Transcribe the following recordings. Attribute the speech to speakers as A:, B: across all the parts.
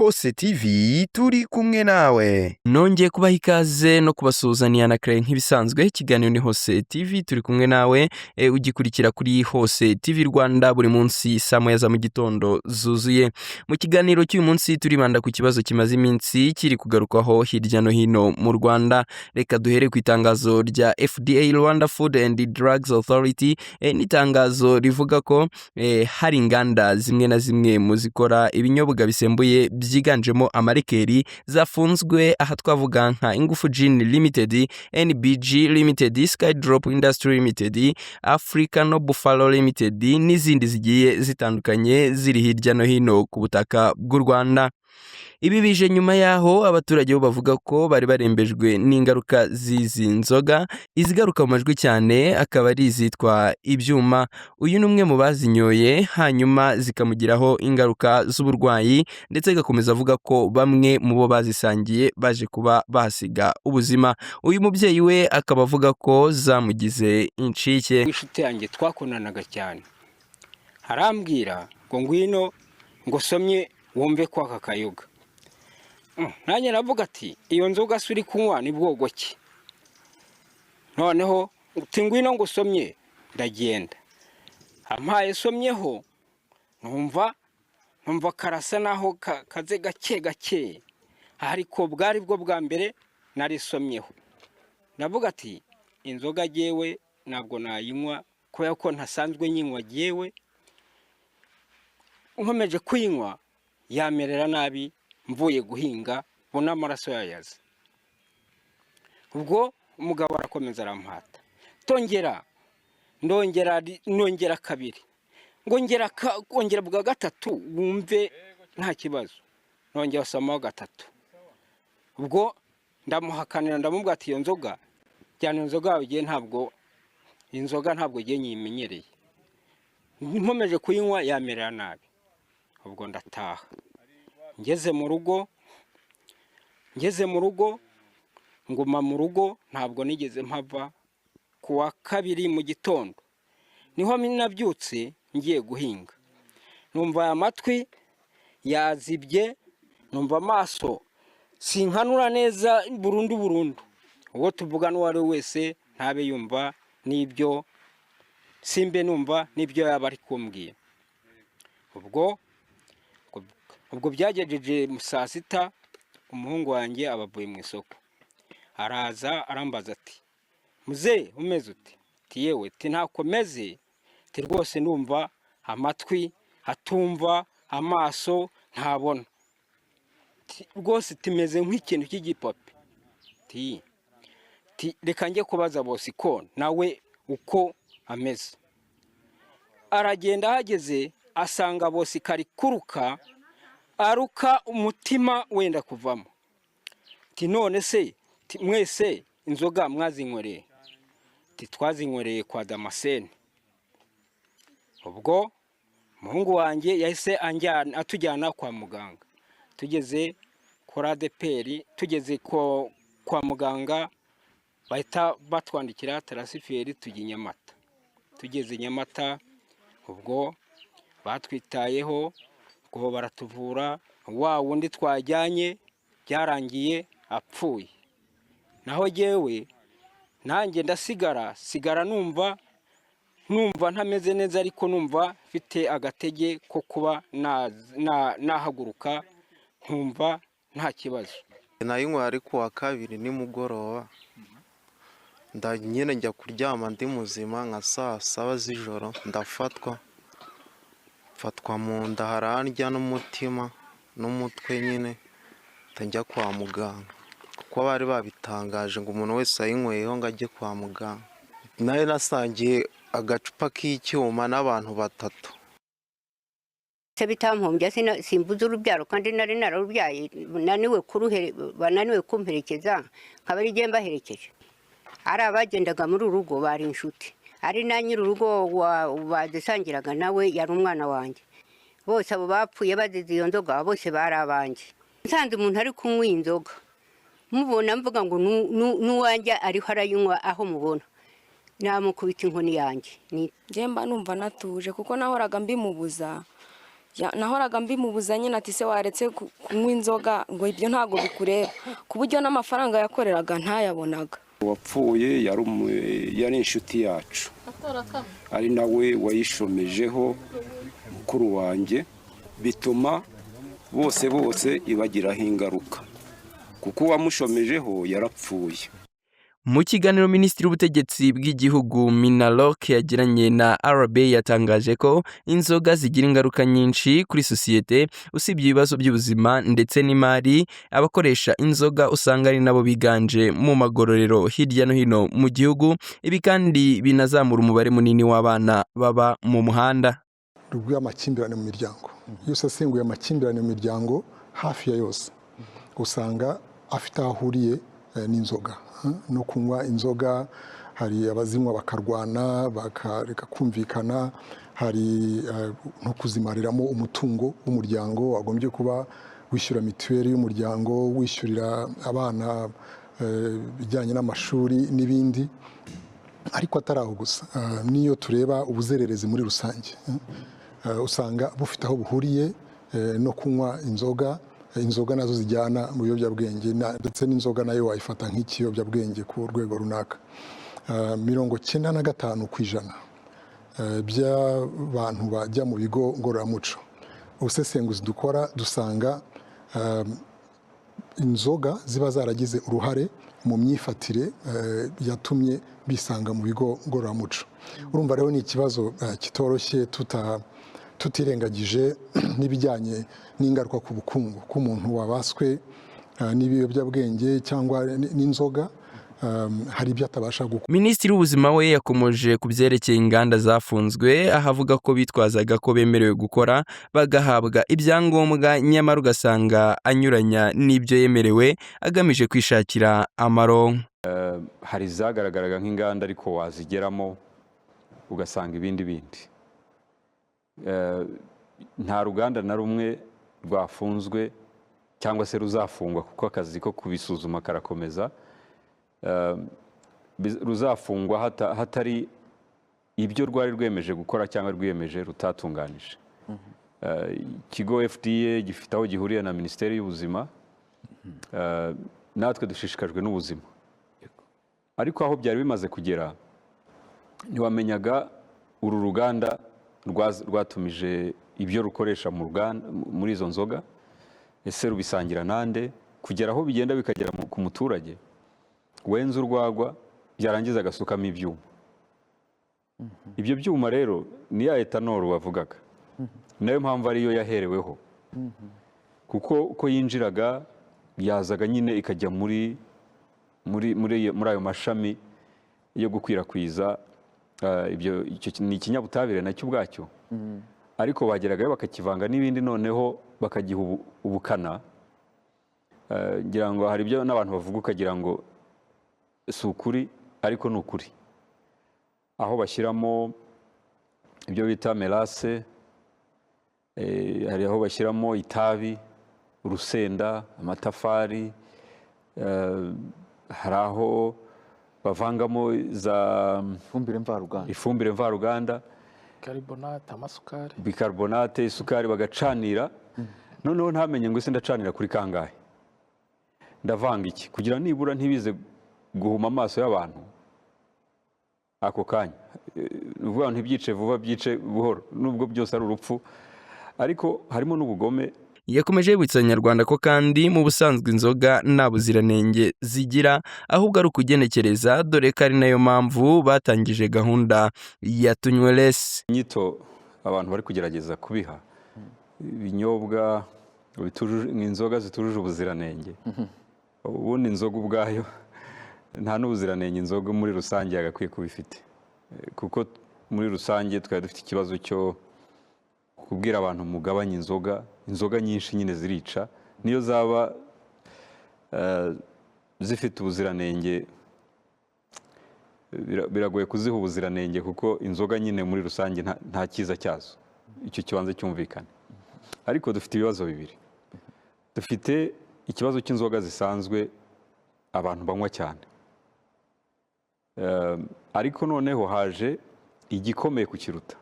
A: Hose TV turi kumwe nawe.
B: Nongeye kubaha ikaze no kubasuhuzanya na Claire nk'ibisanzwe. Ikiganiro ni Hose TV turi kumwe nawe, ugikurikira kuri Hose TV Rwanda buri munsi saa moya za mu gitondo zuzuye. Mu kiganiro cy'uyu munsi turibanda ku kibazo kimaze iminsi kiri kugarukwaho hirya no hino mu Rwanda. Reka duhere ku itangazo rya FDA, Rwanda Food and Drugs Authority, n'itangazo rivuga ko hari inganda zimwe na zimwe mu zikora ibinyobwa bisembuye byiganjemo amarekeri zafunzwe. Aha twavuga nka Ingufu Gin Limited, NBG Limited, Skydrop Industry Limited, African Buffalo Limited n'izindi zigiye zitandukanye ziri hirya no hino ku butaka bw'u Rwanda. Ibi bije nyuma yaho abaturage bo bavuga ko bari barembejwe n'ingaruka z'izi nzoga. Izigaruka mu majwi cyane akaba ari izitwa ibyuma. Uyu ni umwe mu bazinyoye hanyuma zikamugiraho ingaruka z'uburwayi, ndetse agakomeza avuga ko bamwe mu bo bazisangiye baje kuba bahasiga ubuzima. Uyu mubyeyi we akaba avuga ko zamugize incike.
C: Inshuti yanjye twakunanaga cyane, harambwira ngo ngwino ngo somye wumve ko aka kayoga. Nanjye navuga ati iyo nzoga suri kunywa ni bwoko ki? Noneho uti ngwino ngo somye, ndagenda. Ampaye somyeho numva karasa naho kaze gake, ariko bwari bwo bwa mbere nari somyeho. Navuga ati inzoga jewe ntabwo nayinywa kubera ko ntasanzwe nyinywa jewe. Nkomeje kuyinywa yamerera nabi, mvuye guhinga bona amaraso yayaze. Ubwo umugabo arakomeza arampata, ndongera kabiri, ngongera bwa gatatu wumve nta kibazo, nongera asamaho gatatu. Ubwo ndamuhakanira ndamubwira ati iyo nzoga cyane, inzoga yawe ntabwo giye nyimenyereye. Nkomeje kuyinywa yamerera nabi. Ubwo ndataha, ngeze mu rugo nguma mu rugo, ntabwo nigeze mpava. Kuwa kabiri mu gitondo niho nabyutse ngiye guhinga, numva amatwi yazibye, numva amaso sinkanura neza burundu. Uwo tuvugana uwo ari wese ntabe yumva n'ibyo, simbe numva n'ibyo yaba ari kumbwira. Ubwo byagejeje saa sita, umuhungu wanjye abavuye mu isoko, araza arambaza ati muze umeze ute? Ati yewe, ati ntakomeze, ati rwose numva amatwi atumva, amaso ntabona, rwose timeze nk'ikintu cy'igipope. Ati reka njye kubaza bose ko nawe uko ameze. Aragenda, ahageze asanga bose kari kuruka, aruka umutima wenda kuvamo. Ati none se mwese inzoga mwazinywereye? Ati twazinywereye kwa Damascene. Ubwo umuhungu wanjye yahise atujyana kwa muganga. Tugeze kuri ADPR, tugeze kwa muganga bahita batwandikira transfert tujya Nyamata. Tugeze Nyamata, ubwo batwitayeho ngo baratuvura. Wa wundi twajyanye byarangiye apfuye. Naho jewe nanjye ndasigara numva ntameze neza, ariko numva mfite agatege ko kuba nahaguruka, nkumva nta kibazo.
D: Nayinywa ari kuwa kabiri nimugoroba, nyine njya kuryama ndi muzima nka saa 7 z'ijoro, ndafatwa mu nda, harandya n'umutima n'umutwe, nyine njya kwa muganga kuko bari babitangaje ngo umuntu wese ayinyweyeho ngo ajye kwa muganga. Nayo nasangiye agacupa k'icyuma n'abantu 3.
E: Se bitampombya simbuze urubyaro kandi nari nararubyaye, bananiwe kumperekeza, nkaba ari gemba herekeje. Ari abagendaga muri urugo bari inshuti, ari na nyiri urugo badusangiraga nawe yari umwana wanjye. Bose abo bapfuye bazize iyo nzoga bose bari abanjye. Nsanze umuntu ari kunywa inzoga, mubona mvuga ngo n'uwanjye ariho arayinywa aho mubona, namukubita inkoni yanjye.
F: Njye mba numva natuje kuko nahoraga mbimubuza, nahoraga mbimubuza nyine ati se waretse kunywa inzoga ngo ibyo ntabwo bikureba, ku buryo n'amafaranga yakoreraga ntayabonaga.
G: Uwapfuye yari inshuti yacu, ari nawe wayishomejeho mukuru wanjye, bituma bose ibagiraho ingaruka kuko uwamushomejeho yarapfuye.
B: Mu kiganiro Minisitiri w'Ubutegetsi bw'Igihugu Minaloc yagiranye na RBA yatangaje ko inzoga zigira ingaruka nyinshi kuri sosiyete, usibye ibibazo by'ubuzima ndetse n'imari. Abakoresha inzoga usanga ari nabo biganje mu magororero hirya no hino mu gihugu, ibi kandi binazamura umubare munini w'abana baba mu muhanda.
H: Amakimbirane mu miryango, iyo usesenguye amakimbirane mu miryango hafi ya yose usanga afite aho ahuriye n'inzoga no kunywa inzoga. Hari abazinywa bakarwana bakareka kumvikana, hari no kuzimariramo umutungo w'umuryango wagombye kuba wishyura mituweli y'umuryango, wishyurira abana bijyanye n'amashuri n'ibindi. Ariko atari aho gusa, niyo tureba ubuzererezi muri rusange usanga bufite aho buhuriye no kunywa inzoga. Inzoga nazo zijyana mu biyobyabwenge, ndetse n'inzoga nayo wayifata nk'ikiyobyabwenge ku rwego runaka. 95% by'abantu bajya mu bigo ngororamuco, ubusesenguzi dukora dusanga inzoga ziba zaragize uruhare mu myifatire yatumye bisanga mu bigo ngororamuco. Urumva rero ni ikibazo kitoroshye tutirengagije n'ibijyanye n'ingaruka ku bukungu k'umuntu wabaswe n'ibiyobyabwenge cyangwa n'inzoga. Hari ibyo atabasha gukora.
B: Minisitiri w'Ubuzima we yakomoje ku byerekeye inganda zafunzwe, aho avuga ko bitwazaga ko bemerewe gukora bagahabwa ibyangombwa, nyamara ugasanga anyuranya n'ibyo yemerewe agamije kwishakira amaronko.
I: Hari zagaragaraga nk'inganda ariko wazigeramo ugasanga ibindi. Nta ruganda na rumwe rwafunzwe cyangwa se ruzafungwa kuko akazi ko kubisuzuma karakomeza. Ruzafungwa hatari ibyo rwari rwemeje gukora cyangwa rwiyemeje rutatunganije. Ikigo FDA gifite aho gihuriye na Minisiteri y'Ubuzima, natwe dushishikajwe n'ubuzima, ariko aho byari bimaze kugera ntiwamenyaga uru ruganda rwatumije ibyo rukoresha muri izo nzoga, ese rubisangira nande, kugera aho bigenda bikagera ku muturage wenze urwagwa byarangiza agasukamo ibyuma. Ibyo byuma rero ni ya etanol wavugaga, nayo mpamvu ariyo yahereweho, kuko uko yinjiraga yazaga nyine ikajya muri ayo mashami yo gukwirakwiza ibyo. Ni ikinyabutabire nacyo ubwacyo, ariko bageragayo bakakivanga n'ibindi, noneho bakagiha ubukana. Ngira ngo hari ibyo n'abantu bavuga ukagira ngo si ukuri, ariko ni ukuri. Aho bashyiramo ibyo bita melase, hari aho bashyiramo itabi, urusenda, amatafari, hari aho bavangamo za ifumbire mvaruganda, bicarbonate, isukari, bagacanira. Noneho ntamenye ngo ese ndacanira kuri kangahe, ndavanga iki, kugira nibura ntibize guhuma amaso y'abantu ako kanya. Uvuga ntibyice vuba byice buhoro, nubwo byose ari urupfu, ariko harimo n'ubugome.
B: Yakomeje yibutsa Abanyarwanda ko kandi mu busanzwe inzoga nta buziranenge zigira, ahubwo ari ukugenekereza, dore ko ari nayo mpamvu batangije gahunda ya Tunyweresi.
I: Inyito abantu bari kugerageza kubiha ibinyobwa inzoga zitujuje ubuziranenge. Ubundi inzoga ubwayo nta n'ubuziranenge inzoga muri rusange yagakwiye kuba ifite, kuko muri rusange twari dufite ikibazo cyo kubwira abantu mugabanye inzoga nyinshi nyine zirica, niyo zaba zifite ubuziranenge biragoye kuziha ubuziranenge, kuko inzoga nyine muri rusange nta cyiza cyazo, icyo kibanza cyumvikana. Ariko dufite ibibazo bibiri. Dufite ikibazo cy'inzoga zisanzwe abantu banywa cyane, ariko noneho haje igikomeye kukiruta.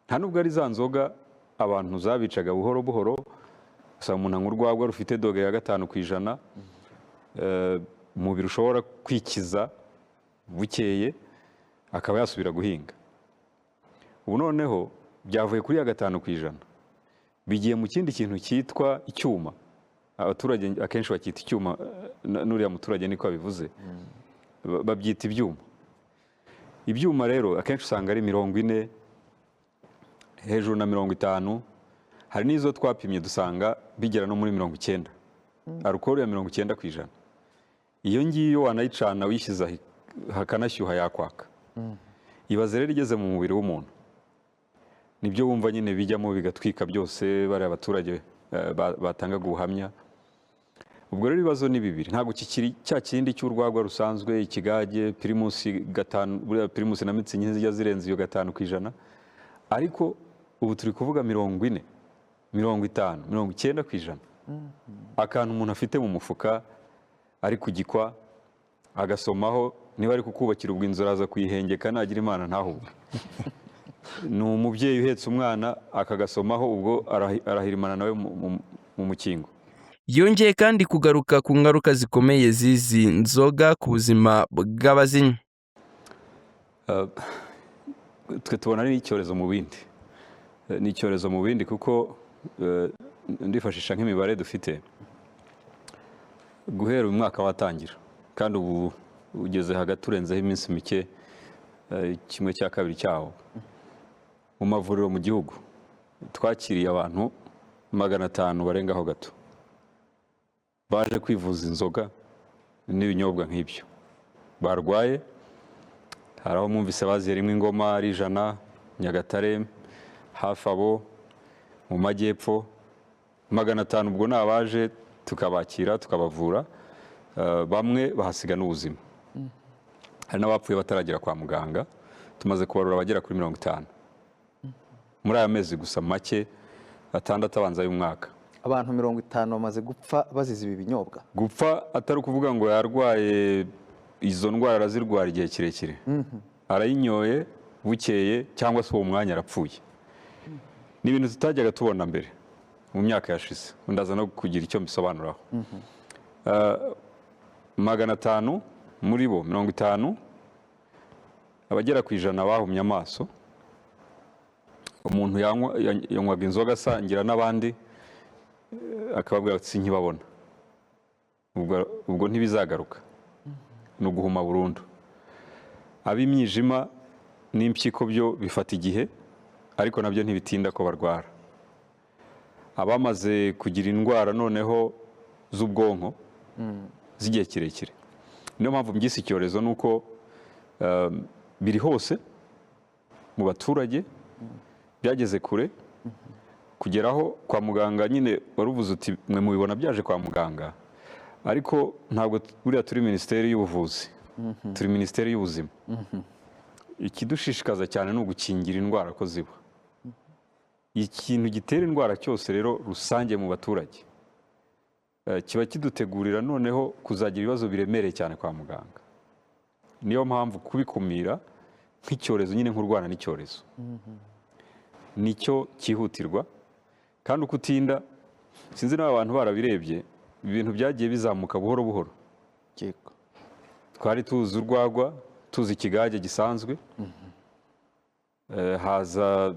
I: Nta nubwo ari za nzoga abantu zabicaga buhoro buhoro, usanga umuntu anywa urwagwa rufite dogere ya 5%, umubiri ushobora kwikiza bukeye akaba yasubira guhinga. Ubu noneho byavuye kuri ya 5%, bigiye mu kindi kintu cyitwa icyuma. Abaturage akenshi bakita icyuma, n'uriya muturage niko abivuze, babyita ibyuma. Ibyuma rero akenshi usanga ari 40, hejuru na 50, hari n'izo twapimye dusanga bigera no muri 90, alukoro ya 90%. Iyo ngiyo wanayicana wishyiza hakanashyuha yakwaka. Ibaze rero igeze mu mubiri w'umuntu, nibyo wumva nyine bijyamo bigatwika byose, bari abaturage batangaga ubuhamya. Ubwo rero ibibazo ni bibiri, ntabwo kikiri cya kindi cy'urwagwa rusanzwe, ikigage, Primus 5, buriya Primus na Mitsingi zijya zirenze iyo 5%, ariko ubu turi kuvuga 40, 50, 90%. Akantu umuntu afite mu mufuka ari kugikwa agasomaho, niba ari kukubakira ubwo inzu araza kuyihengeka, nagira Imana ntahubwe. Ni umubyeyi uhetse umwana akagasomaho, ubwo arahirimana nawe mu mukingo.
B: Yongeye kandi kugaruka ku ngaruka zikomeye zizi nzoga ku buzima bw'abazinywa.
I: Twe tubona ari icyorezo mu bindi, ni icyorezo mu bindi, kuko ndifashisha nk'imibare dufite guhera uyu mwaka watangira, kandi ubu ugeze hagati urenzeho iminsi mike, 1/2 cyawo. Mu mavuriro mu gihugu twakiriye abantu 500 barengaho gato, baje kwivuza inzoga n'ibinyobwa nk'ibyo barwaye. Hari aho mwumvise baziye rimwe Ingoma ari 100, Nyagatare hafi abo mu majyepfo 500. Ubwo nabaje tukabakira tukabavura, bamwe bahasiga n'ubuzima. Hari n'abapfuye bataragera kwa muganga, tumaze kubarura bagera kuri 50 muri aya mezi gusa make 6 abanza y'umwaka.
J: Abantu 50 bamaze gupfa bazize ibi binyobwa.
I: Gupfa atari ukuvuga ngo yarwaye izo ndwara, arazirwara igihe kirekire, arayinyoye bukeye cyangwa se uwo mwanya arapfuye. Ni ibintu tutajyaga tubona mbere mu myaka yashize, ndaza no kugira icyo mbisobanuraho. 500 muri bo 50, abagera ku 100 bahumye amaso. Umuntu yanywaga inzoga asangira n'abandi, akababwira ati sinkibabona, ubwo ntibizagaruka, ni uguhuma burundu. Ab'imyijima n'impyiko byo bifata igihe, ariko nabyo ntibitinda ko barwara. Abamaze kugira indwara noneho z'ubwonko z'igihe kirekire, niyo mpamvu mbyise icyorezo, nuko biri hose mu baturage, byageze kure kugeraho kwa muganga. Nyine waruvuze uti mwe mubibona byaje kwa muganga, ariko ntabwo buriya turi Minisiteri y'Ubuvuzi, turi Minisiteri y'Ubuzima. Ikidushishikaza cyane ni ugukingira indwara ko ziba. Ikintu gitera indwara cyose rero rusange mu baturage kiba kidutegurira noneho kuzagira ibibazo biremereye cyane kwa muganga. Niyo mpamvu kubikumira nk'icyorezo, nyine nk'urwana n'icyorezo, nicyo cyihutirwa. Kandi uko utinda, sinzi n'aba bantu barabirebye, ibintu byagiye bizamuka buhoro buhoro. Twari tuzi urwagwa, tuzi ikigage gisanzwe, haza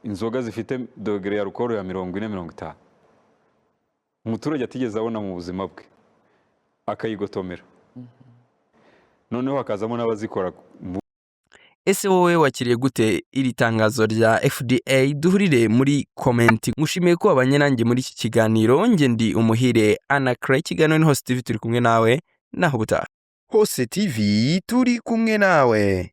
I: inzoga zifite dogere ya alukoro ya 40-50, umuturage atigeze abona mu buzima bwe, akayigotomera. Noneho hakazamo n'abazikora.
B: Ese wowe wakiriye gute iri tangazo rya FDA? Duhurire muri komenti. Mushimiye ko wabanye nanjye muri iki kiganiro. Nge ndi Umuhire Anacre, ikiganiro ni Hose TV, turi kumwe nawe naho butaha.
A: Hose TV turi kumwe nawe.